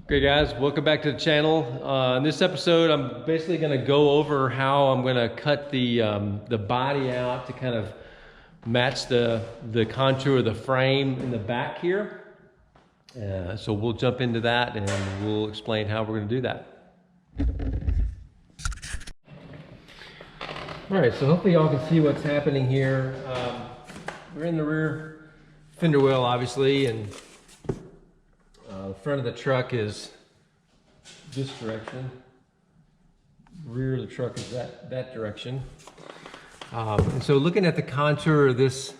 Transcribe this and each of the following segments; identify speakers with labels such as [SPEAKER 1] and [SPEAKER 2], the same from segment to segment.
[SPEAKER 1] Okay guys, welcome back to the channel. In this episode, I'm basically going to go over how I'm going to cut the body out to kind of match the contour of the frame in the back here. So we'll jump into that and we'll explain how we're going to do that. All right, so hopefully y'all can see what's happening here. We're in the rear fender well, obviously, and the front of the truck is this direction. Rear of the truck is that direction. And so looking at the contour of this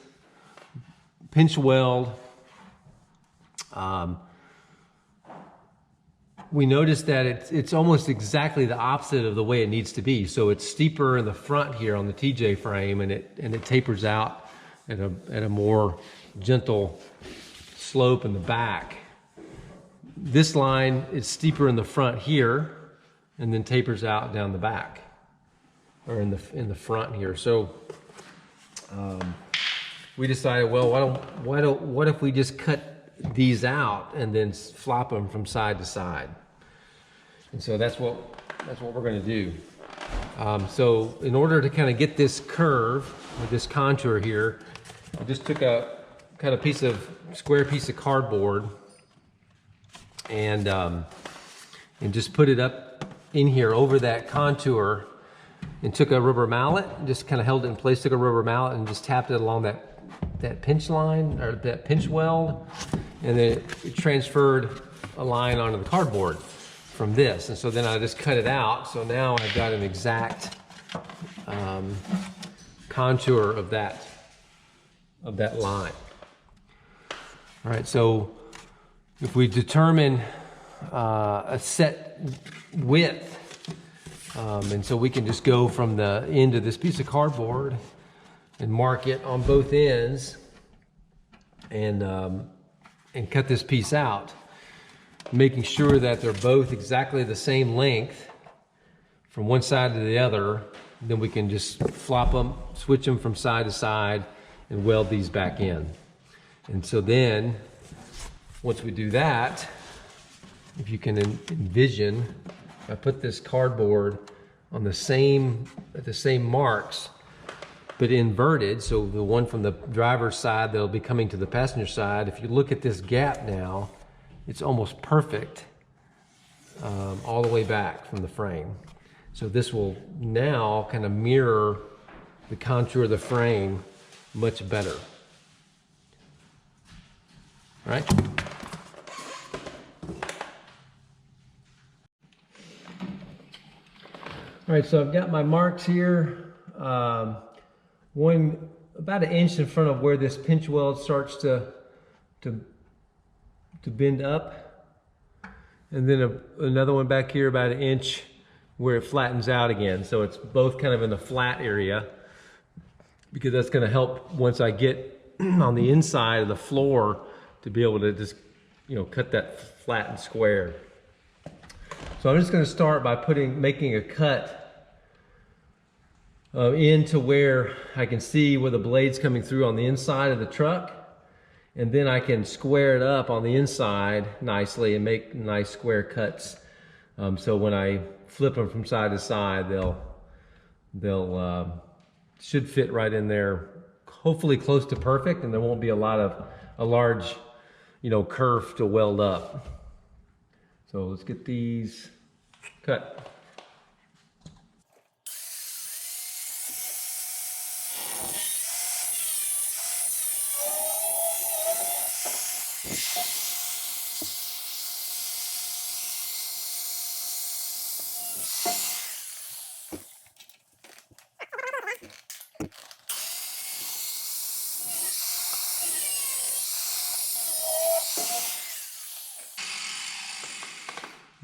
[SPEAKER 1] pinch weld, we noticed that it's almost exactly the opposite of the way it needs to be. So it's steeper in the front here on the TJ frame, and it tapers out at a more gentle slope in the back. This line is steeper in the front here, and then tapers out down the back, or in the front here. So we decided, well, what if we just cut these out and then flop them from side to side? And so that's what we're going to do. So in order to kind of get this curve with this contour here, I just took a kind of square piece of cardboard and just put it up in here over that contour, and took a rubber mallet, just kind of held it in place, took a rubber mallet and just tapped it along that pinch line, or that pinch weld, and then it transferred a line onto the cardboard from this. And so then I just cut it out, so now I've got an exact contour of that line. All right, so if we determine a set width, and so we can just go from the end of this piece of cardboard and mark it on both ends, and cut this piece out, making sure that they're both exactly the same length from one side to the other. Then we can just flop them, switch them from side to side, and weld these back in. And so then, once we do that, if you can envision, I put this cardboard on at the same marks, but inverted. So the one from the driver's side that'll be coming to the passenger side, if you look at this gap now, it's almost perfect all the way back from the frame. So this will now kind of mirror the contour of the frame much better. All right? All right, so I've got my marks here. One about an inch in front of where this pinch weld starts to bend up, and then another one back here about an inch where it flattens out again. So it's both kind of in the flat area, because that's going to help once I get on the inside of the floor to be able to just, cut that flat and square. So I'm just going to start by making a cut into where I can see where the blade's coming through on the inside of the truck, and then I can square it up on the inside nicely and make nice square cuts. So when I flip them from side to side, they'll should fit right in there, hopefully close to perfect, and there won't be a large curve to weld up. So let's get these cut.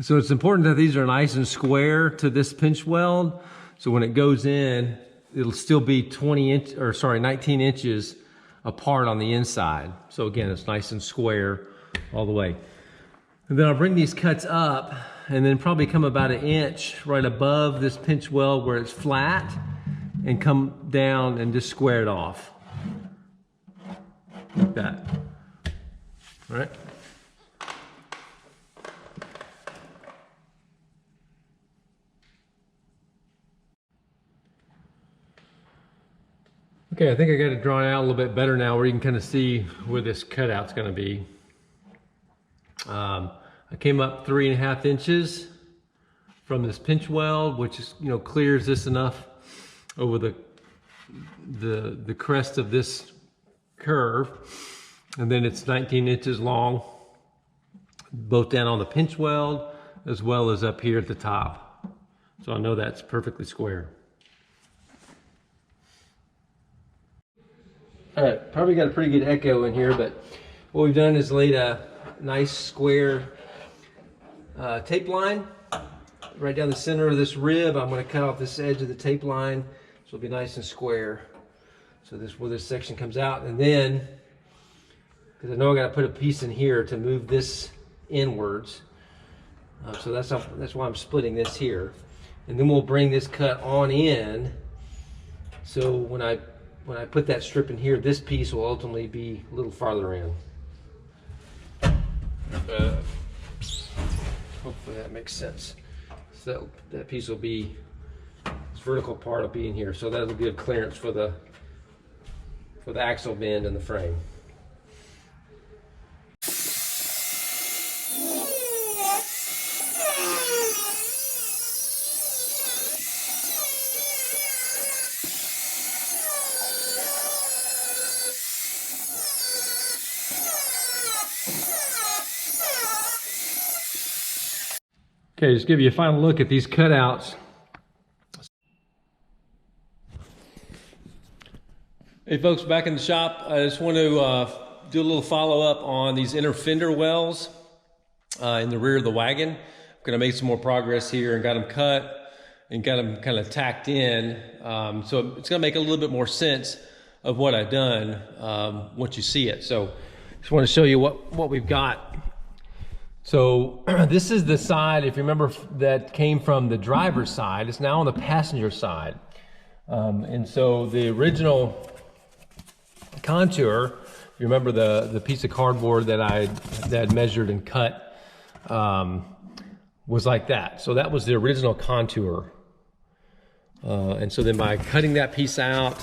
[SPEAKER 1] So it's important that these are nice and square to this pinch weld. So when it goes in, it'll still be 19 inches apart on the inside. So again, it's nice and square all the way. And then I'll bring these cuts up and then probably come about an inch right above this pinch weld where it's flat, and come down and just square it off like that. All right. Okay, I think I got it drawn out a little bit better now where you can kind of see where this cutout's going to be. I came up 3.5 inches from this pinch weld, which is, clears this enough over the crest of this curve. And then it's 19 inches long, both down on the pinch weld as well as up here at the top. So I know that's perfectly square. All right, probably got a pretty good echo in here, but what we've done is laid a nice square tape line right down the center of this rib. I'm going to cut off this edge of the tape line so it'll be nice and square. So this where this section comes out, and then because I know I got to put a piece in here to move this inwards. So that's why I'm splitting this here, and then we'll bring this cut on in. So when I put that strip in here, this piece will ultimately be a little farther in. Hopefully that makes sense. So that piece will be, this vertical part will be in here, so that'll give clearance for the axle bend in the frame. Okay, just give you a final look at these cutouts. Hey folks, back in the shop. I just want to do a little follow-up on these inner fender wells in the rear of the wagon. I'm going to make some more progress here and got them cut and got them kind of tacked in. So it's going to make a little bit more sense of what I've done once you see it. So just want to show you what we've got. So this is the side, if you remember, that came from the driver's side. It's now on the passenger side. And so the original contour, if you remember the piece of cardboard that I had measured and cut, was like that. So that was the original contour. And so then by cutting that piece out,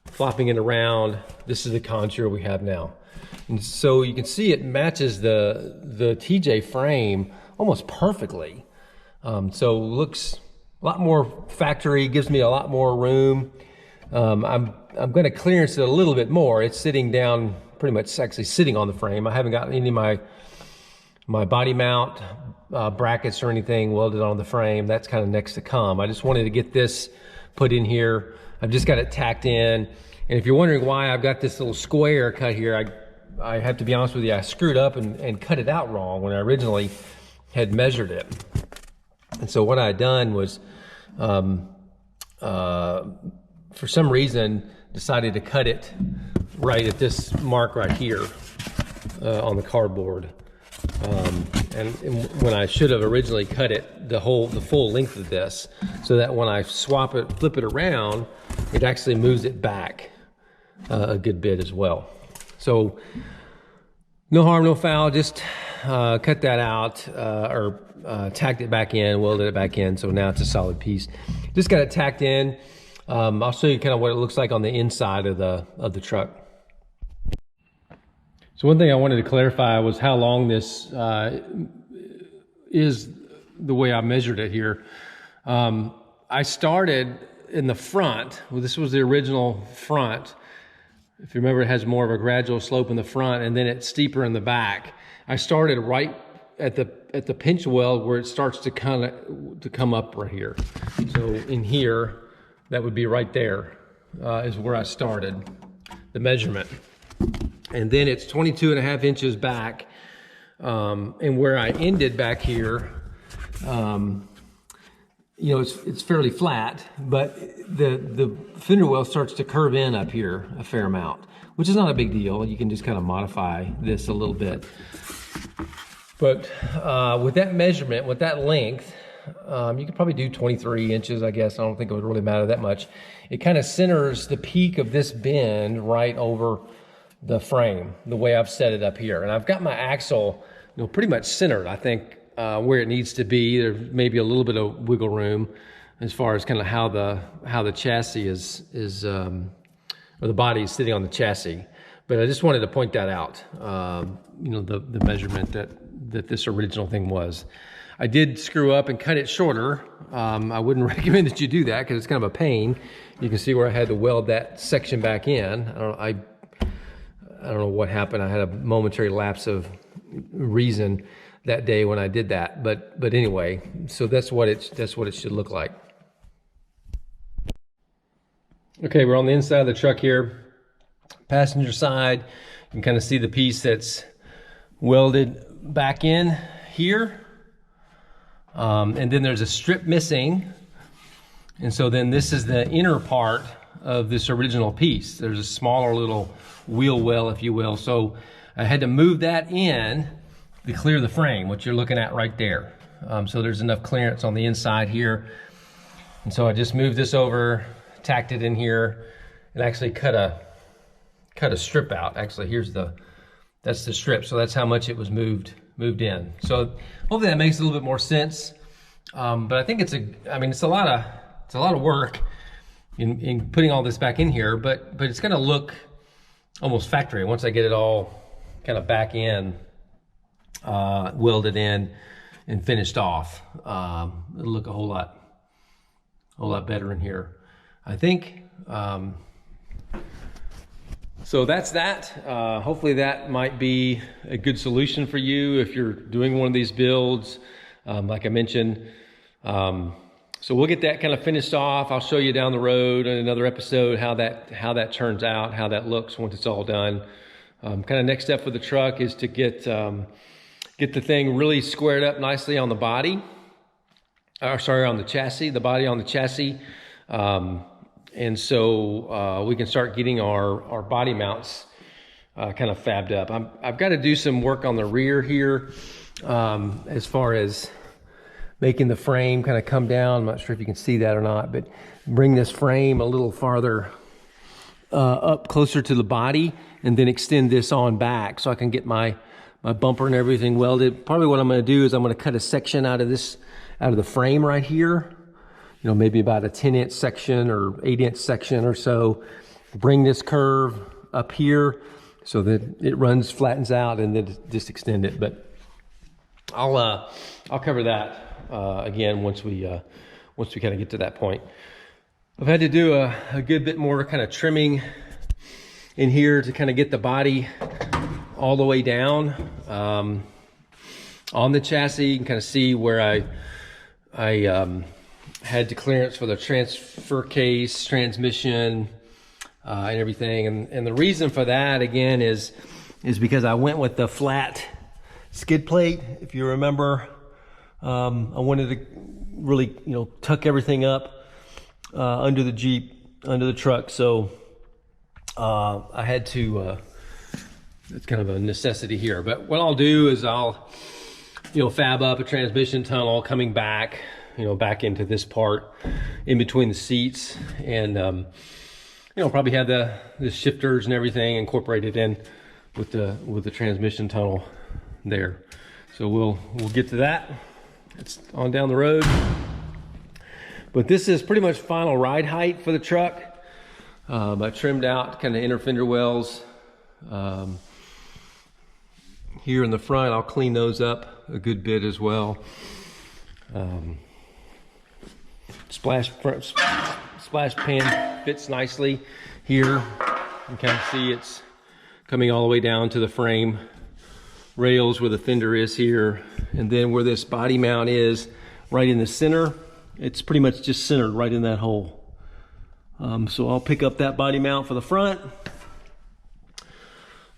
[SPEAKER 1] flopping it around, this is the contour we have now. And so you can see it matches the TJ frame almost perfectly. So looks a lot more factory, gives me a lot more room. I'm going to clearance it a little bit more. It's sitting down, pretty much actually sitting on the frame. I haven't got any of my body mount brackets or anything welded on the frame. That's kind of next to come. I just wanted to get this put in here. I've just got it tacked in. And if you're wondering why I've got this little square cut here, I have to be honest with you, I screwed up and cut it out wrong when I originally had measured it. And so what I had done was, for some reason, decided to cut it right at this mark right here on the cardboard. And when I should have originally cut it the full length of this, so that when I flip it around, it actually moves it back a good bit as well. So no harm, no foul, just cut that out or tacked it back in, welded it back in, so now it's a solid piece. Just got it tacked in. I'll show you kind of what it looks like on the inside of the truck. So one thing I wanted to clarify was how long this is the way I measured it here. I started in the front. Well, this was the original front. If you remember, it has more of a gradual slope in the front, and then it's steeper in the back. I started right at the pinch weld where it starts to come up right here. So in here, that would be right there is where I started the measurement. And then it's 22.5 inches back, and where I ended back here, it's fairly flat, but the fender weld starts to curve in up here a fair amount, which is not a big deal. You can just kind of modify this a little bit. But with that measurement, with that length, you could probably do 23 inches, I guess. I don't think it would really matter that much. It kind of centers the peak of this bend right over the frame, the way I've set it up here. And I've got my axle, pretty much centered, I think, where it needs to be. There's maybe a little bit of wiggle room as far as kind of how the chassis is or the body is sitting on the chassis. But I just wanted to point that out, you know, the measurement that this original thing was. I did screw up and cut it shorter. I wouldn't recommend that you do that because it's kind of a pain. You can see where I had to weld that section back in. I don't know what happened. I had a momentary lapse of reason that day when I did that. But anyway, so that's what it should look like. Okay, we're on the inside of the truck here. Passenger side, you can kind of see the piece that's welded back in here. And then there's a strip missing. And so then this is the inner part of this original piece. There's a smaller little wheel well, if you will. So I had to move that in to clear the frame, which you're looking at right there. So there's enough clearance on the inside here. And so I just moved this over, tacked it in here, and actually cut a strip out. Actually, that's the strip. So that's how much it was moved in. So hopefully that makes a little bit more sense. But I think it's a lot of work in putting all this back in here, but it's gonna look almost factory once I get it all kind of back in, welded in and finished off. It'll look a whole lot better in here, I think. So that's that. Hopefully that might be a good solution for you if you're doing one of these builds, like I mentioned. So we'll get that kind of finished off. I'll show you down the road in another episode how that turns out, how that looks once it's all done. Kind of next step for the truck is to get the thing really squared up nicely on the body, on the chassis, the body on the chassis. And so we can start getting our body mounts kind of fabbed up. I've got to do some work on the rear here as far as making the frame kind of come down. I'm not sure if you can see that or not, but bring this frame a little farther up closer to the body and then extend this on back so I can get my bumper and everything welded. Probably what I'm going to do is I'm going to cut a section out of the frame right here. You know, maybe about a 10-inch section or 8-inch section or so. Bring this curve up here so that it runs, flattens out, and then just extend it. But I'll cover that again once we kind of get to that point. I've had to do a good bit more kind of trimming in here to kind of get the body all the way down on the chassis. You can kind of see where I had the clearance for the transfer case, transmission, and everything. And the reason for that, again, is because I went with the flat skid plate. If you remember, I wanted to really, tuck everything up under the Jeep, under the truck. So I had to, it's kind of a necessity here. But what I'll do is I'll, fab up a transmission tunnel coming back, back into this part in between the seats, and probably have the shifters and everything incorporated in with the transmission tunnel there. So we'll get to that. It's on down the road. But this is pretty much final ride height for the truck. I trimmed out kind of inner fender wells here in the front. I'll clean those up a good bit as well. Splash pan fits nicely here. You can kind of see it's coming all the way down to the frame rails where the fender is here, and then where this body mount is right in the center, it's pretty much just centered right in that hole. So I'll pick up that body mount for the front.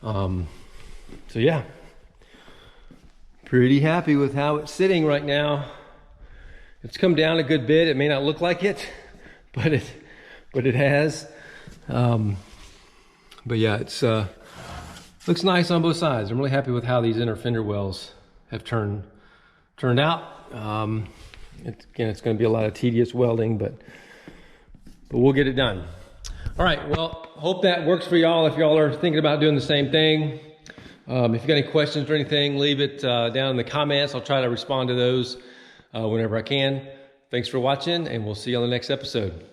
[SPEAKER 1] So yeah, pretty happy with how it's sitting right now. It's come down a good bit. It may not look like it, but it has. But yeah, it's looks nice on both sides. I'm really happy with how these inner fender wells have turned out. Again, it's going to be a lot of tedious welding, but we'll get it done. All right. Well, hope that works for y'all. If y'all are thinking about doing the same thing, if you got any questions or anything, leave it down in the comments. I'll try to respond to those whenever I can. Thanks for watching, and we'll see you on the next episode.